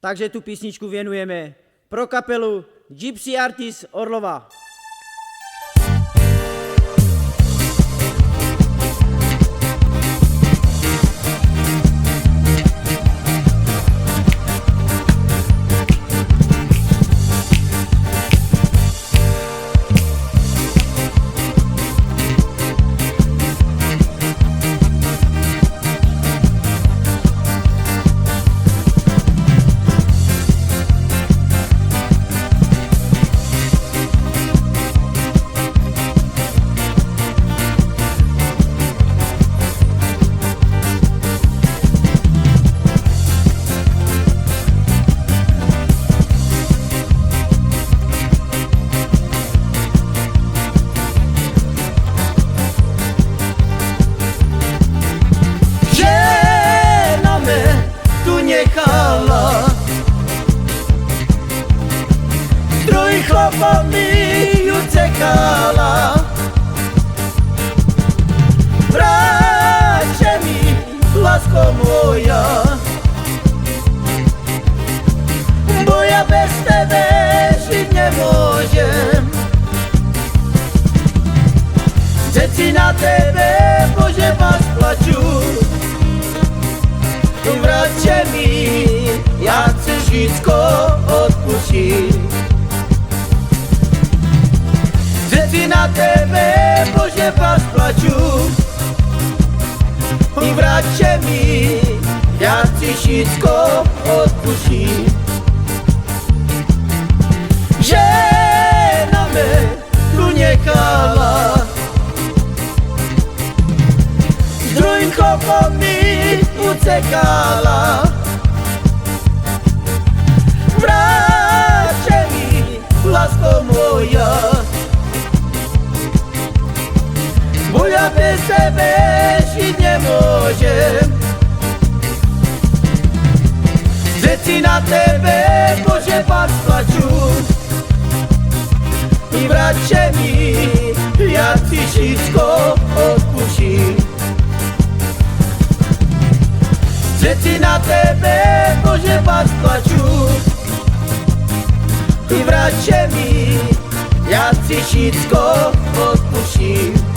Takže tú písničku venujeme pro kapelu Gypsy Artists Orlova. Chlapa mi ju cekala, vráťte mi, lásko moja, bo ja bez tebe žiť nemôžem. Deti na tebe, Bože, vás plačú, vráťte mi, ja chci žítko odpustiť. Deti na tebe, Bože, vás plačú, vráťte mi, ja chci všetko odpustiť. Žena me tu nechala, s druhým chlapom mi utekala. Vráťte mi, lásko moja, bo ja bez tebe žiť nemôžem. Deti na tebe, Bože, vás plačú, vráťte mi, ja chci všetko odpustiť. Deti na tebe, Bože, vás plačú, vráťte mi, ja chci všetko odpustiť.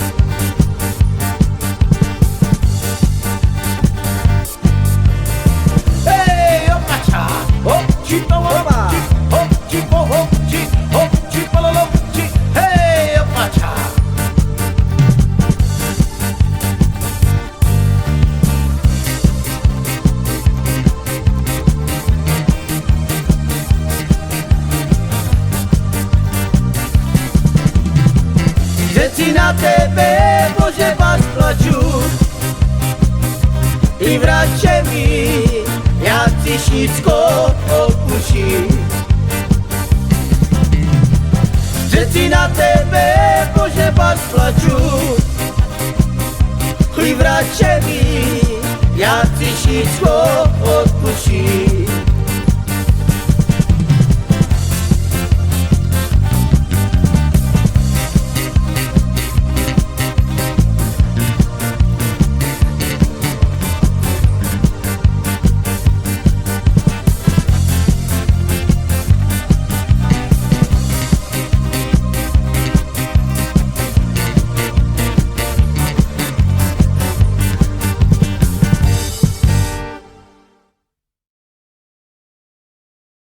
Deti na tebe, Bože, vás plačú, vráťte mi, ja chci všetko odpustiť. Deti na tebe, Bože, vás plačú, vráťte mi, ja chci všetko odpustiť.